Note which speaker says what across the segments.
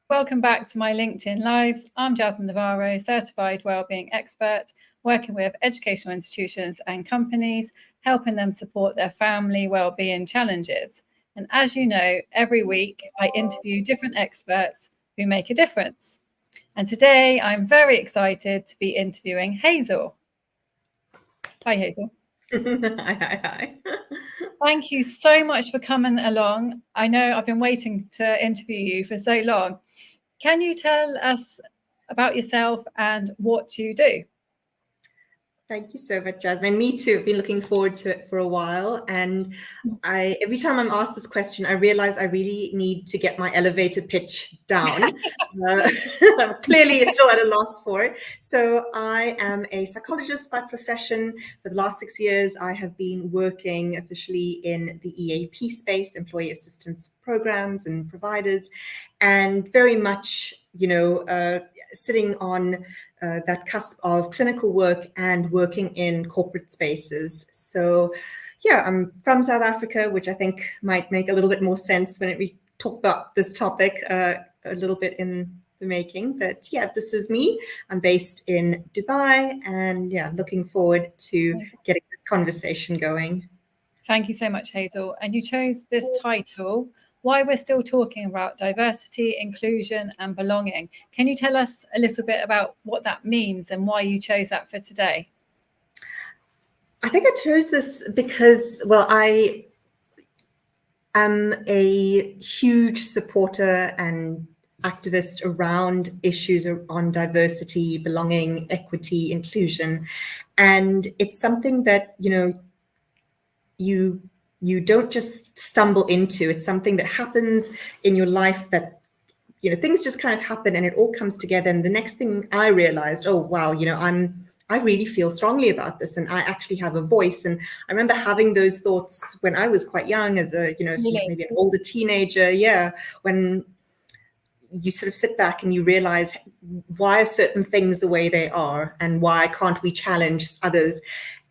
Speaker 1: Welcome back to my LinkedIn Lives. I'm Jasmine Navarro, Certified Wellbeing Expert, working with educational institutions and companies, helping them support their family wellbeing challenges. And as you know, every week I interview different experts who make a difference. And today I'm very excited to be interviewing Hazel. Hi, Hazel.
Speaker 2: Hi.
Speaker 1: Thank you so much for coming along. I know I've been waiting to interview you for so long. Can you tell us about yourself and what you do?
Speaker 2: Thank you so much, Jasmine. Me too. I've been looking forward to it for a while. And every time I'm asked this question, I realize I really need to get my elevator pitch down. I'm clearly still at a loss for it. So I am a psychologist by profession. For the last 6 years, I have been working officially in the EAP space, employee assistance programs and providers, and very much, sitting on that cusp of clinical work and working in corporate spaces. So yeah, I'm from South Africa, which I think might make a little bit more sense when we talk about this topic a little bit in the making. But yeah, this is me. I'm based in Dubai, and yeah, looking forward to getting this conversation going.
Speaker 1: Thank you so much, Hazel. And you chose this title, Why We're Still Talking About Diversity, Inclusion and Belonging. Can you tell us a little bit about what that means and why you chose that for today?
Speaker 2: I think I chose this because, well, I am a huge supporter and activist around issues on diversity, belonging, equity, inclusion. And it's something that, you don't just stumble into. It's something that happens in your life that, things just kind of happen and it all comes together. And the next thing I realized, oh, wow, I really feel strongly about this and I actually have a voice. And I remember having those thoughts when I was quite young as a, maybe an older teenager. Yeah. When you sort of sit back and you realize, why are certain things the way they are and why can't we challenge others?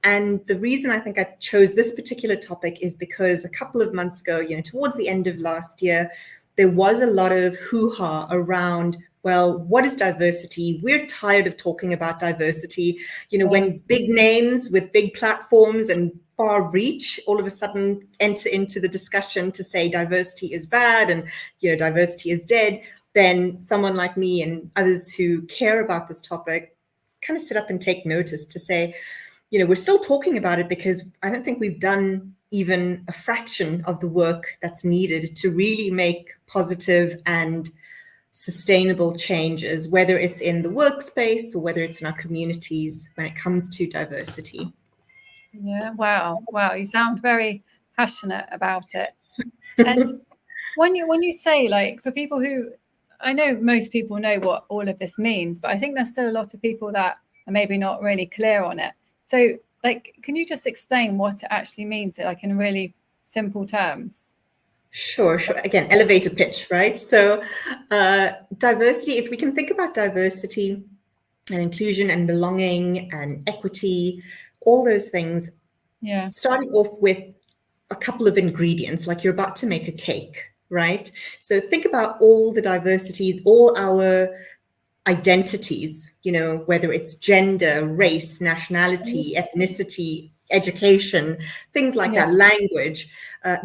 Speaker 2: And the reason I think I chose this particular topic is because a couple of months ago, towards the end of last year, there was a lot of hoo-ha around, well, what is diversity? We're tired of talking about diversity. When big names with big platforms and far reach all of a sudden enter into the discussion to say diversity is bad and, diversity is dead, then someone like me and others who care about this topic kind of sit up and take notice to say, we're still talking about it because I don't think we've done even a fraction of the work that's needed to really make positive and sustainable changes, whether it's in the workspace or whether it's in our communities when it comes to diversity.
Speaker 1: Yeah, wow. You sound very passionate about it. And when you say, like, for people who, I know most people know what all of this means, but I think there's still a lot of people that are maybe not really clear on it. So, like, can you just explain what it actually means, like, in really simple terms?
Speaker 2: Sure. Again, elevator pitch, right? So diversity, if we can think about diversity and inclusion and belonging and equity, all those things, starting off with a couple of ingredients, like you're about to make a cake, right? So think about all the diversity, all our identities, whether it's gender, race, nationality, ethnicity, education, things like that, language.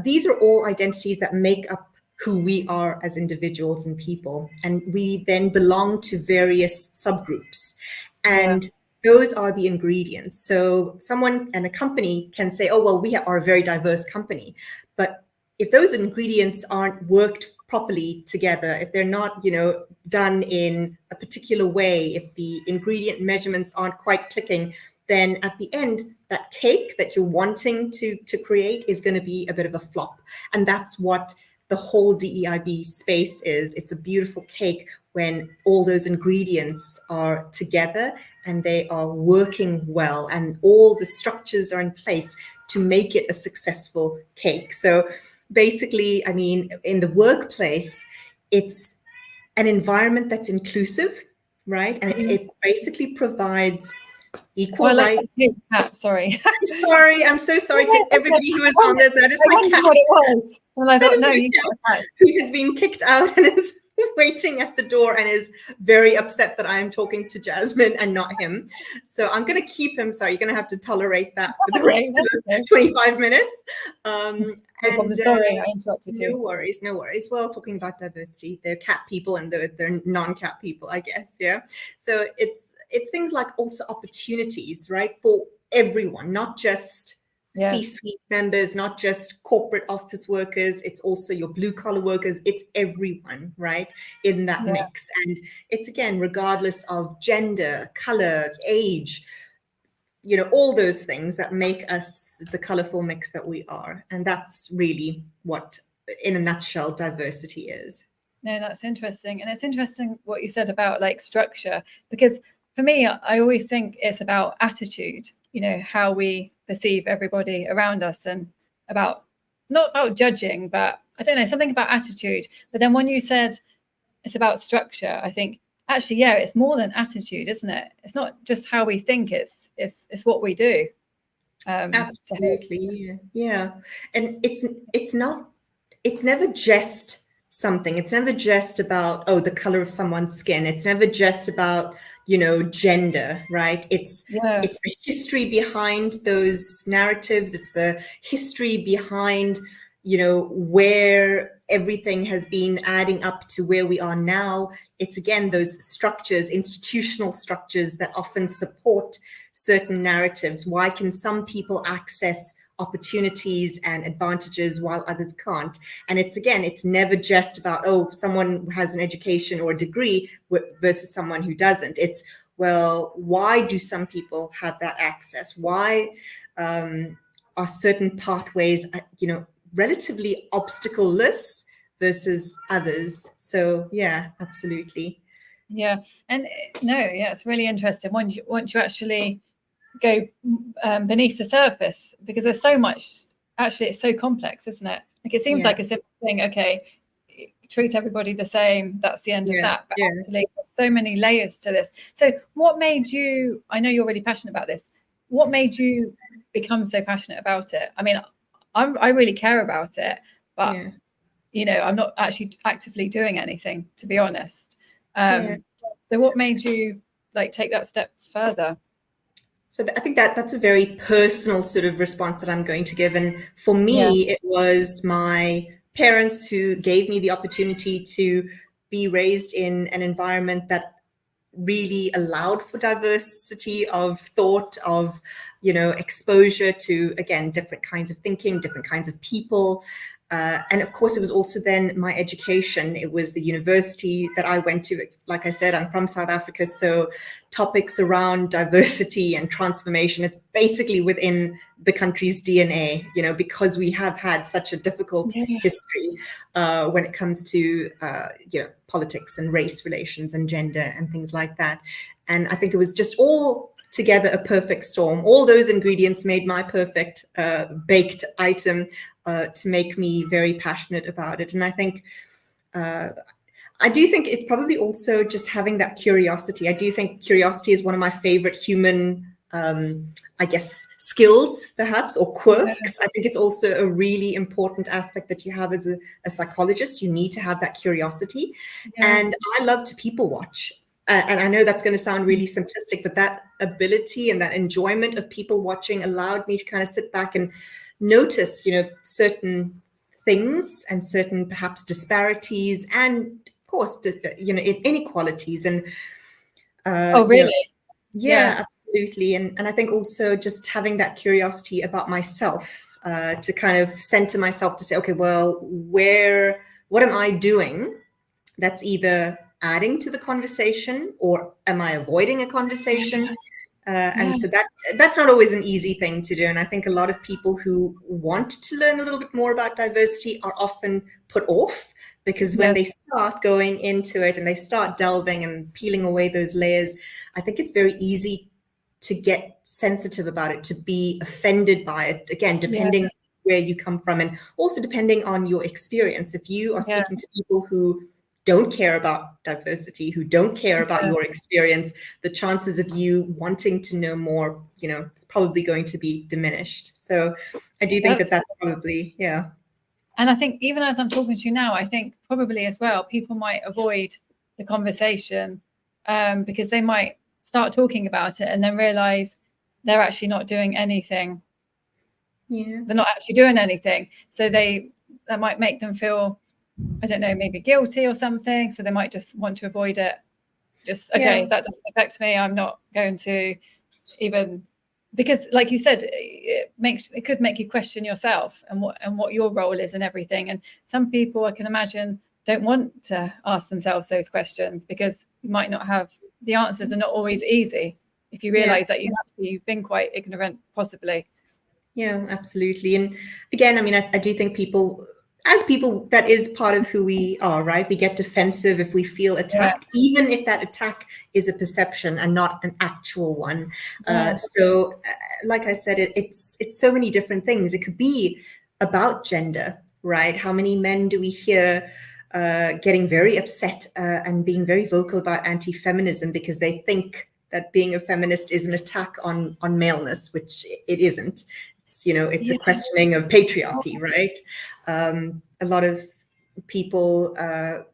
Speaker 2: These are all identities that make up who we are as individuals and people. And we then belong to various subgroups. And those are the ingredients. So someone and a company can say, oh, well, we are a very diverse company. But if those ingredients aren't worked properly together, if they're not, done in a particular way, if the ingredient measurements aren't quite clicking, then at the end, that cake that you're wanting to create is going to be a bit of a flop. And that's what the whole DEIB space is. It's a beautiful cake when all those ingredients are together and they are working well and all the structures are in place to make it a successful cake. So basically, I mean, in the workplace, it's an environment that's inclusive, right? And it basically provides equal rights.
Speaker 1: Sorry.
Speaker 2: I'm so sorry to everybody who is on this. That is my cat.
Speaker 1: What it was. Well, I thought, no,
Speaker 2: who has been kicked out and is waiting at the door and is very upset that I am talking to Jasmine and not him. So I'm going to keep him. Sorry, you're going to have to tolerate that for the rest of the 25 minutes.
Speaker 1: Sorry, I interrupted you.
Speaker 2: No worries, no worries. Well, talking about diversity, they're cat people and they're non-cat people, I guess. Yeah. So it's things like also opportunities, right, for everyone, not just C-suite members, not just corporate office workers. It's also your blue collar workers. It's everyone, right, in that mix. And it's, again, regardless of gender, color, age, all those things that make us the colorful mix that we are. And that's really what, in a nutshell, diversity is.
Speaker 1: No, that's interesting. And it's interesting what you said about like structure, because for me, I always think it's about attitude, how we perceive everybody around us, and not about judging, but I don't know, something about attitude. But then when you said it's about structure, I think actually, yeah, it's more than attitude, isn't it? It's not just how we think, it's what we do.
Speaker 2: Absolutely. Yeah. And it's never just something. It's never just about, the color of someone's skin. It's never just about, gender, right? It's the history behind those narratives. It's the history behind, where everything has been adding up to where we are now. It's, again, those structures, institutional structures that often support certain narratives. Why can some people access opportunities and advantages while others can't? And it's never just about, someone has an education or a degree versus someone who doesn't. It's, well, why do some people have that access? Why are certain pathways, relatively obstacle-less versus others? So yeah, absolutely.
Speaker 1: Yeah. And it's really interesting once you actually go beneath the surface, because there's so much. Actually, it's so complex, isn't it? Like, it seems like a simple thing. Okay, treat everybody the same, that's the end of that. But actually, there's so many layers to this. So what made you, I know you're really passionate about this, what made you become so passionate about it? I mean, I really care about it, but I'm not actually actively doing anything, to be honest. So what made you take that step further?
Speaker 2: So I think that's a very personal sort of response that I'm going to give. And for me, it was my parents who gave me the opportunity to be raised in an environment that really allowed for diversity of thought, of, exposure to, again, different kinds of thinking, different kinds of people. And of course, it was also then my education. It was the university that I went to. Like I said, I'm from South Africa, so topics around diversity and transformation, it's basically within the country's DNA, because we have had such a difficult history when it comes to, politics and race relations and gender and things like that. And I think it was just all together a perfect storm. All those ingredients made my perfect baked item to make me very passionate about it. And I think, I do think it's probably also just having that curiosity. I do think curiosity is one of my favorite human, I guess, skills, perhaps, or quirks. I think it's also a really important aspect that you have as a psychologist. You need to have that curiosity. And I love to people watch. And I know that's going to sound really simplistic, but that ability and that enjoyment of people watching allowed me to kind of sit back and notice, certain things and certain perhaps disparities and, of course, inequalities. And
Speaker 1: really?
Speaker 2: Absolutely. And I think also just having that curiosity about myself, to kind of center myself to say, okay, well, what am I doing that's either adding to the conversation, or am I avoiding a conversation? And so that's not always an easy thing to do. And I think a lot of people who want to learn a little bit more about diversity are often put off, because when they start going into it and they start delving and peeling away those layers, I think it's very easy to get sensitive about it, to be offended by it, again, depending where you come from, and also depending on your experience. If you are speaking to people who don't care about diversity, who don't care about your experience, the chances of you wanting to know more, it's probably going to be diminished. So I do think that's probably,
Speaker 1: And I think even as I'm talking to you now, I think probably as well, people might avoid the conversation because they might start talking about it and then realize they're actually not doing anything.
Speaker 2: Yeah.
Speaker 1: They're not actually doing anything. So that might make them feel, I don't know, maybe guilty or something. So they might just want to avoid it. Just, okay, that doesn't affect me. I'm not going to even, because like you said, it could make you question yourself and what your role is and everything. And some people, I can imagine, don't want to ask themselves those questions because you might not have the answers, are not always easy if you realize that you've been quite ignorant, possibly.
Speaker 2: Yeah, absolutely. And again, I mean, I do think people, that is part of who we are, right? We get defensive if we feel attacked, even if that attack is a perception and not an actual one. So, like I said, it's so many different things. It could be about gender, right? How many men do we hear getting very upset and being very vocal about anti-feminism because they think that being a feminist is an attack on maleness, which it isn't. It's a questioning of patriarchy, right? A lot of people,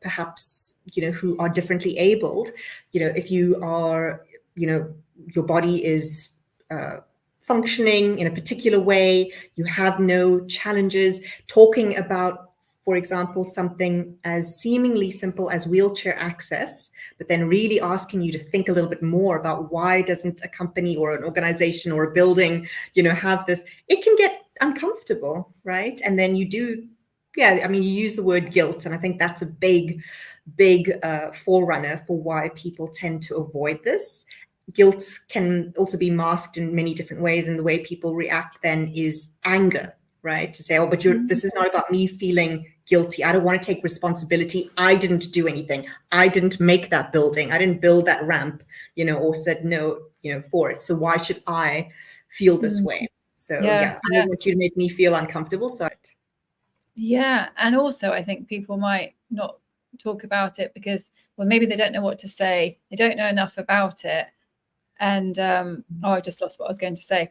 Speaker 2: perhaps, who are differently abled, if you are, your body is functioning in a particular way, you have no challenges, talking about, for example, something as seemingly simple as wheelchair access, but then really asking you to think a little bit more about why doesn't a company or an organization or a building, have this, it can get uncomfortable, right? And then you use the word guilt. And I think that's a big forerunner for why people tend to avoid this. Guilt can also be masked in many different ways. And the way people react then is anger, right? To say, oh, but this is not about me feeling guilty. I don't want to take responsibility. I didn't do anything. I didn't make that building. I didn't build that ramp, or said no, for it. So why should I feel this way? So I don't want you to make me feel uncomfortable. So
Speaker 1: and also I think people might not talk about it because, well, maybe they don't know what to say. They don't know enough about it. And I just lost what I was going to say.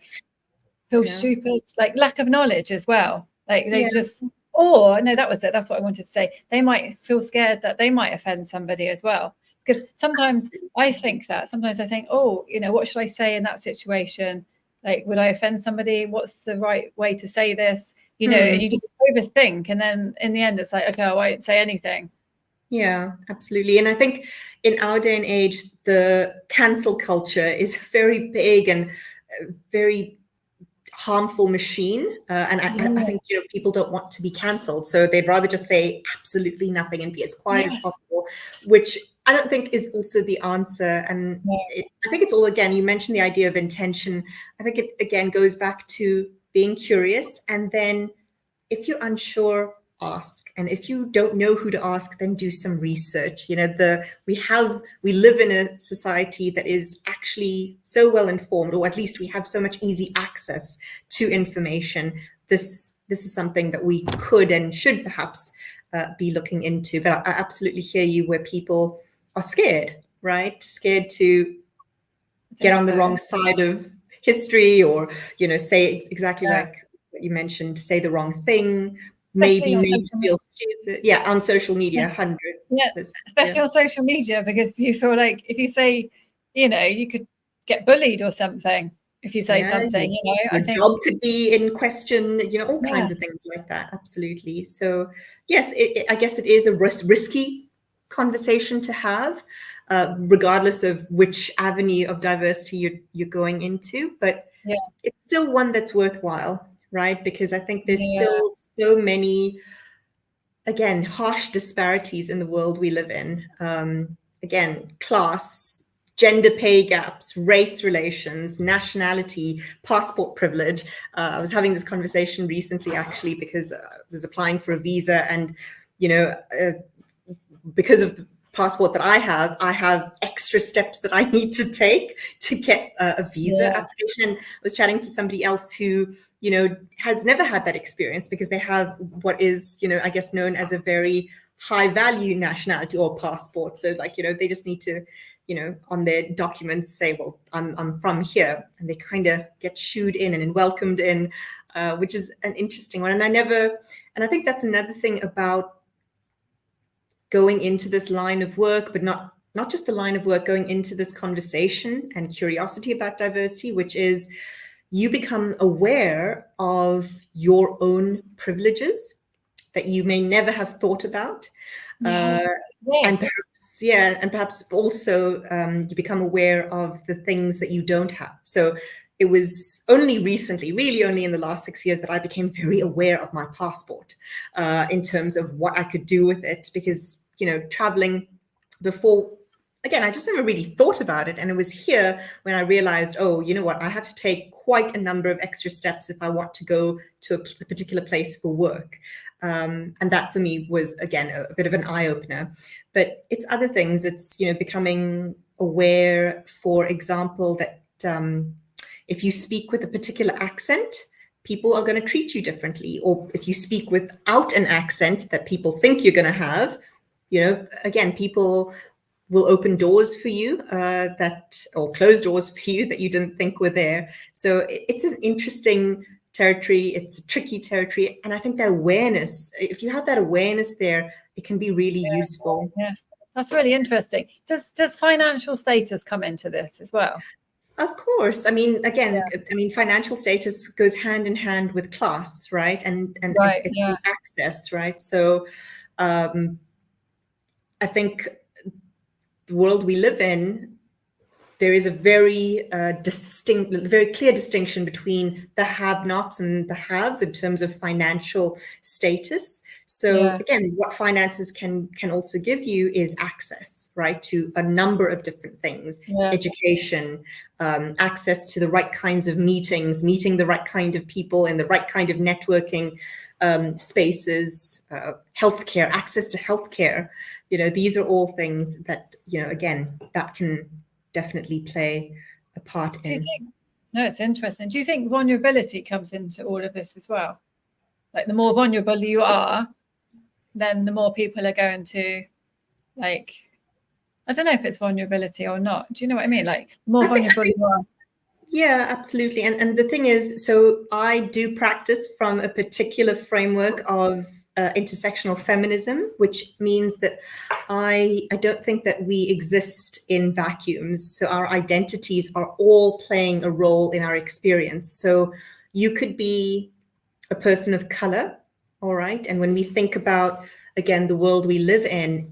Speaker 1: Feel stupid, like lack of knowledge as well. Like they just, or no, that was it. That's what I wanted to say. They might feel scared that they might offend somebody as well. Because sometimes I think, oh, what should I say in that situation? Like, would I offend somebody? What's the right way to say this? And you just overthink. And then in the end, it's like, okay, I won't say anything.
Speaker 2: Yeah, absolutely. And I think in our day and age, the cancel culture is very big and very harmful machine. And I think, people don't want to be cancelled. So they'd rather just say absolutely nothing and be as quiet as possible, which I don't think is also the answer. And I think it's all, again, you mentioned the idea of intention. I think it, again, goes back to being curious. And then if you're unsure, ask. And if you don't know who to ask, then do some research. We live in a society that is actually so well informed, or at least we have so much easy access to information. This is something that we could and should perhaps be looking into. But I absolutely hear you where people are scared, right? Scared to get on the wrong side of history, or, say exactly like what you mentioned, say the wrong thing. Maybe feel stupid. Yeah, on social media, 100%.
Speaker 1: Yeah, especially on social media, because you feel like if you say, you could get bullied or something if you say something,
Speaker 2: Your job could be in question, all kinds of things like that. Absolutely. So yes, I guess it is a risky conversation to have, regardless of which avenue of diversity you're going into, but it's still one that's worthwhile. Right? Because I think there's still so many, again, harsh disparities in the world we live in. Again, class, gender pay gaps, race relations, nationality, passport privilege. I was having this conversation recently, actually, because I was applying for a visa, and, because of the passport that I have extra steps that I need to take to get a visa application. And I was chatting to somebody else who, has never had that experience because they have what is, I guess, known as a very high value nationality or passport. So like, they just need to, on their documents say, well, I'm from here, and they kind of get shooed in and welcomed in, which is an interesting one. And I think that's another thing about going into this line of work, but not just the line of work, going into this conversation and curiosity about diversity, which is you become aware of your own privileges that you may never have thought about.
Speaker 1: Yes.
Speaker 2: And perhaps also you become aware of the things that you don't have. So it was only recently, really only in the last 6 years, that I became very aware of my passport in terms of what I could do with it, because, traveling before, again, I just never really thought about it. And it was here when I realized, oh, you know what, I have to take quite a number of extra steps if I want to go to a particular place for work. And that for me was, again, a bit of an eye-opener. But it's other things. It's, becoming aware, for example, that if you speak with a particular accent, people are going to treat you differently. Or if you speak without an accent that people think you're going to have, again, people will open doors for you or close doors for you that you didn't think were there. So it's an interesting territory. It's a tricky territory. And I think that awareness, if you have that awareness there, it can be really useful.
Speaker 1: Yeah, that's really interesting. Does financial status come into this as well?
Speaker 2: Of course. I mean, again, financial status goes hand in hand with class, right? And it's access, right? So I think the world we live in, there is a very very clear distinction between the have-nots and the haves in terms of financial status. So again, what finances can also give you is access, right, to a number of different things, education, access to the right kinds of meetings, meeting the right kind of people in the right kind of networking spaces, healthcare, access to healthcare. These are all things that, again, that can definitely play a part in.
Speaker 1: No, it's interesting. Do you think vulnerability comes into all of this as well? Like, the more vulnerable you are, then the more people are going to, like, I don't know if it's vulnerability or not. Do you know what I mean? Like, the more vulnerable you are.
Speaker 2: Yeah, absolutely. And the thing is, so I do practice from a particular framework of intersectional feminism, which means that I don't think that we exist in vacuums. So our identities are all playing a role in our experience. So you could be a person of color, all right? And when we think about, again, the world we live in,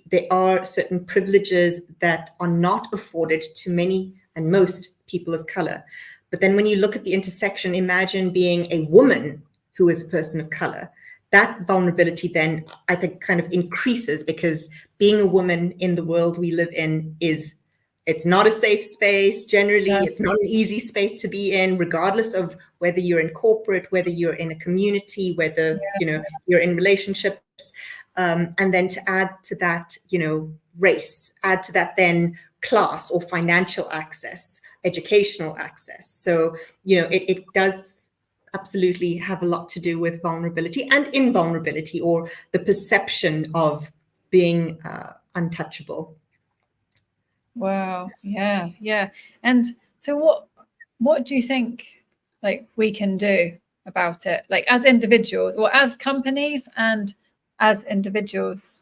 Speaker 2: there are certain privileges that are not afforded to many and most people of color. But then when you look at the intersection, imagine being a woman who is a person of color. That vulnerability then, I think, kind of increases, because being a woman in the world we live in it's not a safe space. Generally, it's not an easy space to be in, regardless of whether you're in corporate, whether you're in a community, whether, you're in relationships. And then to add to that, race, add to that then class or financial access, educational access. So, it does absolutely have a lot to do with vulnerability and invulnerability, or the perception of being untouchable.
Speaker 1: Wow. Yeah. And so what do you think, like, we can do about it, like, as individuals or as companies and as individuals?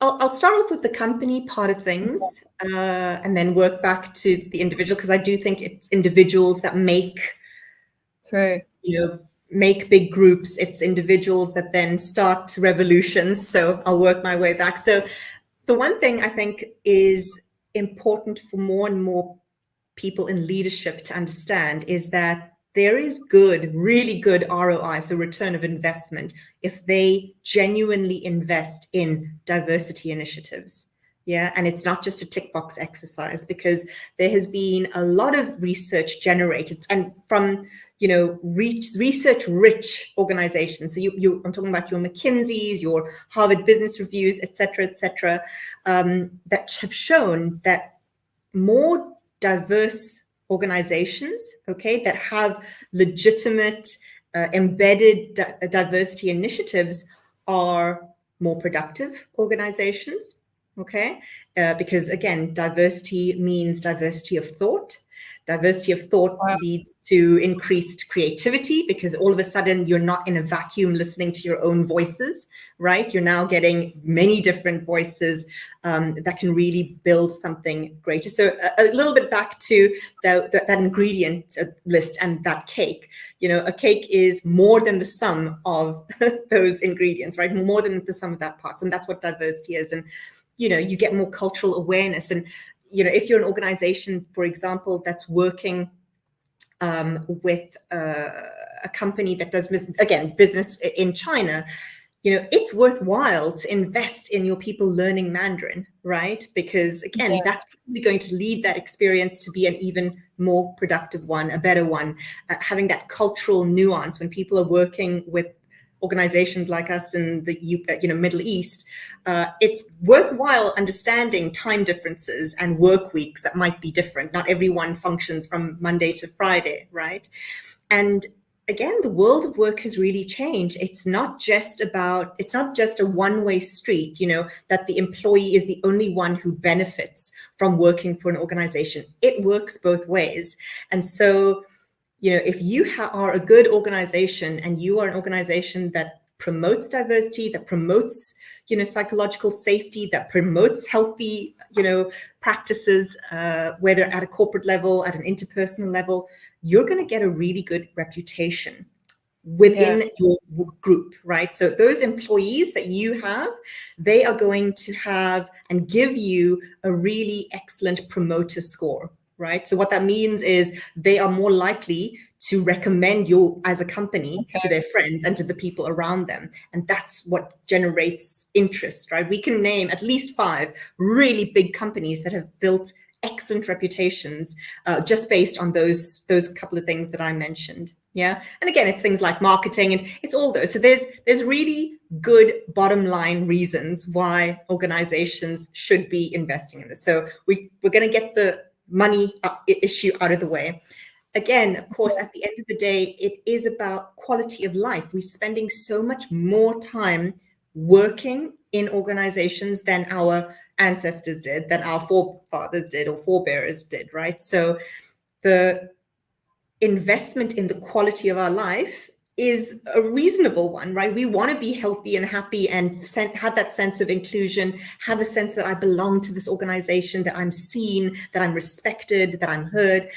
Speaker 2: I'll start off with the company part of things, and then work back to the individual, because I do think it's individuals that make big groups. It's individuals that then start revolutions. So I'll work my way back. So the one thing I think is important for more and more people in leadership to understand is that there is really good ROI, so return of investment, if they genuinely invest in diversity initiatives. Yeah, and it's not just a tick box exercise, because there has been a lot of research generated, and from research-rich organizations. So I'm talking about your McKinseys, your Harvard Business Reviews, et cetera, that have shown that more diverse organizations, okay, that have legitimate embedded diversity initiatives are more productive organizations. Okay, because again, diversity means diversity of thought. Diversity of thought
Speaker 1: Wow.
Speaker 2: leads to increased creativity, because all of a sudden you're not in a vacuum listening to your own voices, right? You're now getting many different voices that can really build something greater. So a little bit back to that ingredient list and that cake. You know, a cake is more than the sum of those ingredients, right? More than the sum of that parts, and that's what diversity is. And you know, you get more cultural awareness. And you know, if you're an organization, for example, that's working with a company that does business in China, you know, it's worthwhile to invest in your people learning Mandarin, right? Because again, that's probably going to lead that experience to be an even more productive one, a better one. Having that cultural nuance when people are working with organizations like us in the Middle East, it's worthwhile understanding time differences and work weeks that might be different. Not everyone functions from Monday to Friday, right? And again, the world of work has really changed. It's not just a one-way street, you know, that the employee is the only one who benefits from working for an organization. It works both ways. And so, you know, if you are a good organization and you are an organization that promotes diversity, that promotes, you know, psychological safety, that promotes healthy, you know, practices, whether at a corporate level, at an interpersonal level, you're going to get a really good reputation within your group, right? So those employees that you have, they are going to have and give you a really excellent promoter score, right? So what that means is they are more likely to recommend you as a company to their friends and to the people around them. And that's what generates interest, right? We can name at least 5 really big companies that have built excellent reputations just based on those couple of things that I mentioned. Yeah. And again, it's things like marketing, and it's all those. So there's really good bottom line reasons why organizations should be investing in this. So we're going to get the money issue out of the way. Again, of course, at the end of the day, it is about quality of life. We're spending so much more time working in organizations than our ancestors did, than our forefathers did or forebearers did, right? So the investment in the quality of our life is a reasonable one, right? We want to be healthy and happy and have that sense of inclusion, have a sense that I belong to this organization, that I'm seen, that I'm respected, that I'm heard.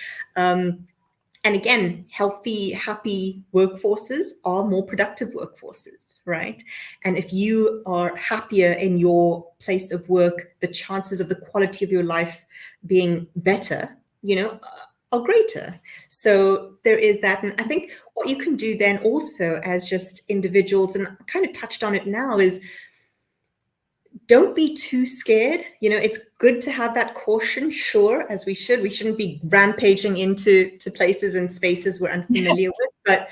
Speaker 2: And again, healthy, happy workforces are more productive workforces, right? And if you are happier in your place of work, the chances of the quality of your life being better, you know, are greater. So there is that. And I think what you can do then also as just individuals, and I kind of touched on it now, is don't be too scared. You know, it's good to have that caution, sure, as we should. We shouldn't be rampaging into places and spaces we're unfamiliar with, but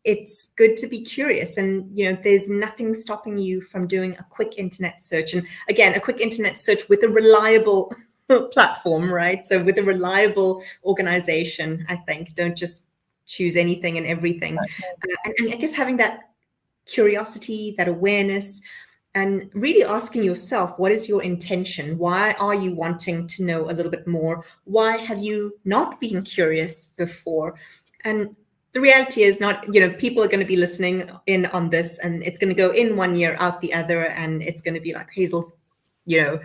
Speaker 2: it's good to be curious. And, you know, there's nothing stopping you from doing a quick internet search. And again, a quick internet search with a reliable platform, right? So with a reliable organization, I think, don't just choose anything and everything. And I guess having that curiosity, that awareness, and really asking yourself, what is your intention? Why are you wanting to know a little bit more? Why have you not been curious before? And the reality is not, you know, people are going to be listening in on this, and it's going to go in one ear, out the other, and it's going to be like, Hazel, you know,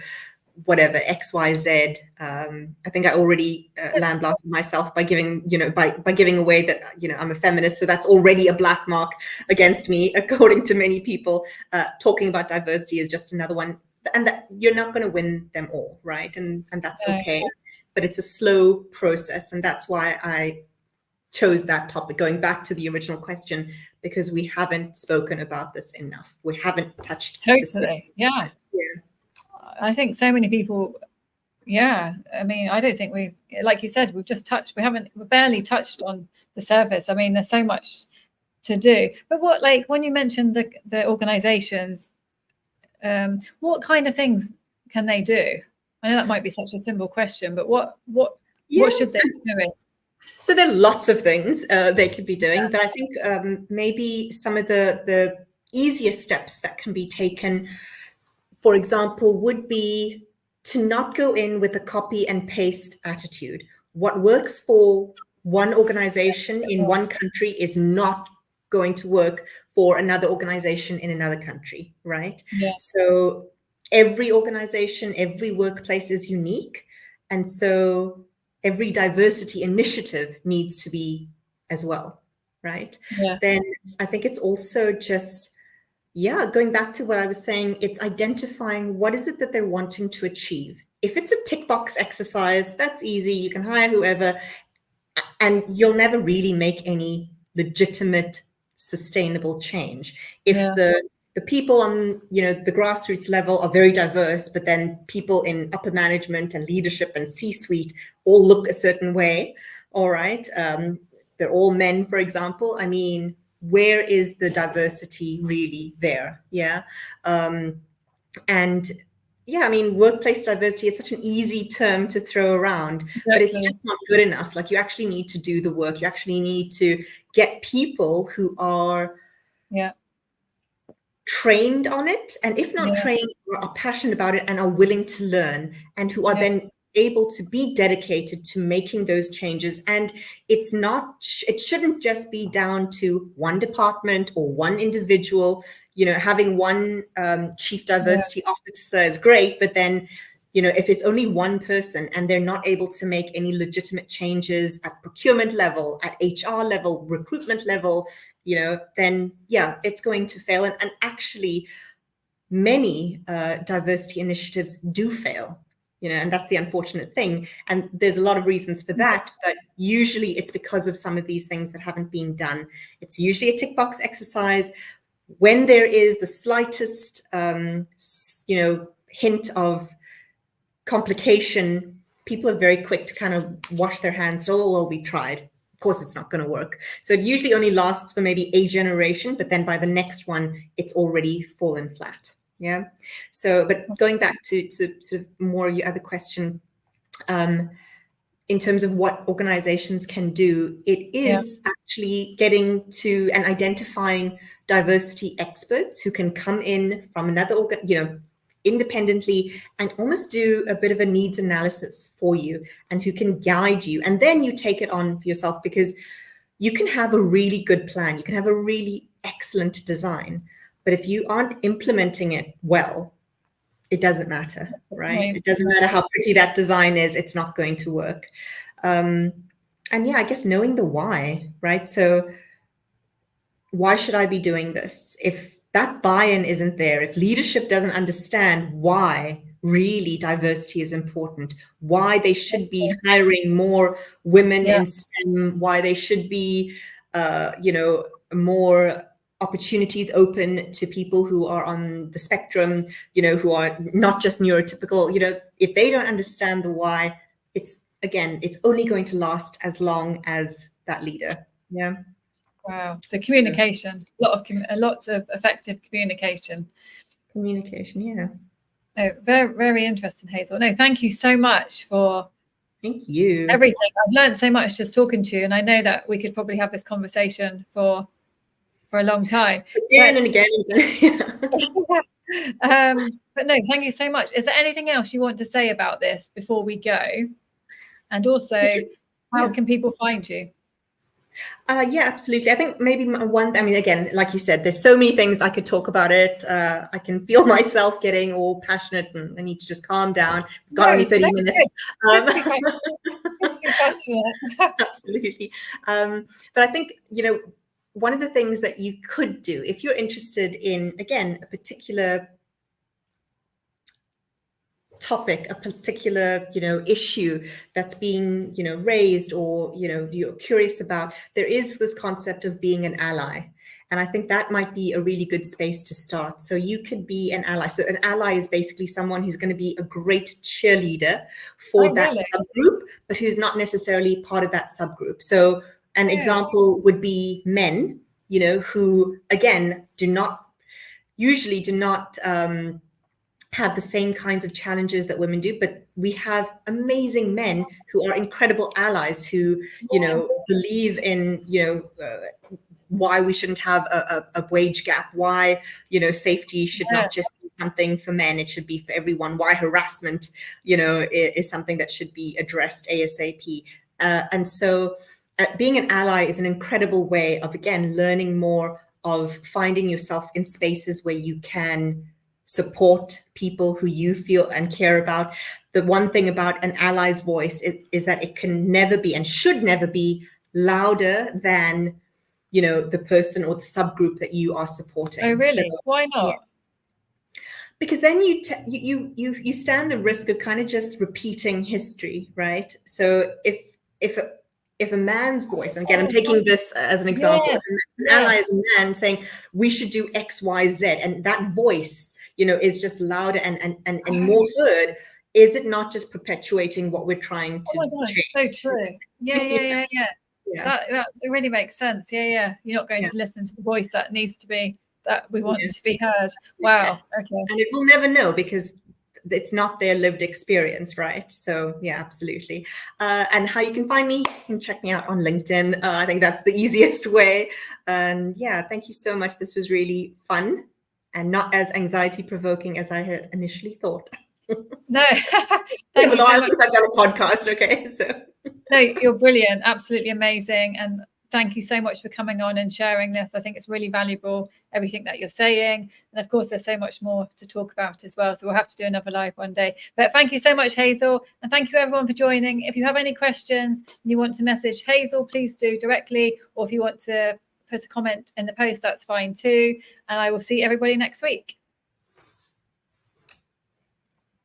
Speaker 2: whatever, XYZ. I think I already lambasted myself by giving, you know, by giving away that, you know, I'm a feminist. So that's already a black mark against me, according to many people. Talking about diversity is just another one, and that you're not going to win them all, right? And that's okay. But it's a slow process, and that's why I chose that topic, going back to the original question, because we haven't spoken about this enough. We haven't touched
Speaker 1: totally. Yeah. I think so many people, I mean, I don't think we've, like you said, we've barely touched on the surface. I mean, there's so much to do. But what, like, when you mentioned the organizations, what kind of things can they do? I know that might be such a simple question, but what should they be doing?
Speaker 2: So there are lots of things they could be doing, but I think maybe some of the easier steps that can be taken for example, would be to not go in with a copy and paste attitude. What works for one organization in one country is not going to work for another organization in another country, right?
Speaker 1: Yeah.
Speaker 2: So every organization, every workplace is unique. And so every diversity initiative needs to be as well, right?
Speaker 1: Yeah.
Speaker 2: Then I think it's also just, going back to what I was saying, it's identifying what is it that they're wanting to achieve. If it's a tick box exercise, that's easy. You can hire whoever, and you'll never really make any legitimate, sustainable change. If the people on, the grassroots level are very diverse, but then people in upper management and leadership and C-suite all look a certain way, all right, they're all men, for example. I mean, where is the diversity really there? I mean, workplace diversity is such an easy term to throw around, but it's just not good enough. Like, you actually need to do the work. You actually need to get people who are trained on it, and if not trained, are passionate about it and are willing to learn, and who are then able to be dedicated to making those changes. And it shouldn't just be down to one department or one individual. Having one chief diversity officer is great, but then, if it's only one person and they're not able to make any legitimate changes at procurement level, at HR level, recruitment level, then it's going to fail. And actually, many diversity initiatives do fail, and that's the unfortunate thing. And there's a lot of reasons for that, but usually it's because of some of these things that haven't been done. It's usually a tick box exercise. When there is the slightest, hint of complication, people are very quick to kind of wash their hands. Oh, well, we tried. Of course, it's not going to work. So it usually only lasts for maybe a generation, but then by the next one, it's already fallen flat. Yeah. So, but going back to sort of more your other question, in terms of what organizations can do, it is actually getting to and identifying diversity experts who can come in from another independently and almost do a bit of a needs analysis for you, and who can guide you. And then you take it on for yourself, because you can have a really good plan. You can have a really excellent design, but if you aren't implementing it well, it doesn't matter, right? It doesn't matter how pretty that design is, it's not going to work. And I guess knowing the why, right? So why should I be doing this? If that buy-in isn't there, if leadership doesn't understand why really diversity is important, why they should be hiring more women in STEM, why they should be, more opportunities open to people who are on the spectrum, who are not just neurotypical, if they don't understand the why, it's only going to last as long as that leader. Yeah.
Speaker 1: Wow. So communication, lots of effective communication.
Speaker 2: Yeah.
Speaker 1: Oh, very, very interesting, Hazel. No, thank you so much for
Speaker 2: Thank you.
Speaker 1: Everything. I've learned so much just talking to you, and I know that we could probably have this conversation for a long time.
Speaker 2: Again and again.
Speaker 1: But no, thank you so much. Is there anything else you want to say about this before we go? And also, how can people find you?
Speaker 2: Yeah, absolutely. I think maybe again, like you said, there's so many things I could talk about it. I can feel myself getting all passionate, and I need to just calm down. We've got only 30 minutes. Absolutely. But I think, one of the things that you could do, if you're interested in, again, a particular topic, a particular, issue that's being, raised, or, you're curious about, there is this concept of being an ally. And I think that might be a really good space to start. So you could be an ally. So an ally is basically someone who's going to be a great cheerleader for that subgroup, but who's not necessarily part of that subgroup. So an example would be men, who, again, usually do not have the same kinds of challenges that women do, but we have amazing men who are incredible allies, who, believe in, why we shouldn't have a wage gap, why, safety should not just be something for men, it should be for everyone, why harassment, is something that should be addressed ASAP. And so being an ally is an incredible way of, again, learning more, of finding yourself in spaces where you can support people who you feel and care about. The one thing about an ally's voice is that it can never be and should never be louder than, the person or the subgroup that you are supporting.
Speaker 1: Oh, really?
Speaker 2: So,
Speaker 1: why not?
Speaker 2: Yeah. Because then you stand the risk of kind of just repeating history, right? So if a man's voice, and again, I'm taking this as an example, if an ally is a man saying we should do X, Y, Z, and that voice, is just louder and more heard, is it not just perpetuating what we're trying to change?
Speaker 1: So true. Yeah. That it really makes sense. Yeah. You're not going to listen to the voice that needs to be, that we want to be heard. Wow. Okay.
Speaker 2: And it will never know, because it's not their lived experience, right? So yeah, absolutely. And how you can find me, you can check me out on LinkedIn. I think that's the easiest way. And yeah, thank you so much. This was really fun and not as anxiety provoking as I had initially thought.
Speaker 1: No,
Speaker 2: I've done a podcast. Okay, so
Speaker 1: no, you're brilliant, absolutely amazing, and thank you so much for coming on and sharing this. I think it's really valuable, everything that you're saying, and of course there's so much more to talk about as well, so we'll have to do another live one day. But thank you so much, Hazel, and thank you everyone for joining. If you have any questions and you want to message Hazel, please do directly, or if you want to put a comment in the post, that's fine too, and I will see everybody next week.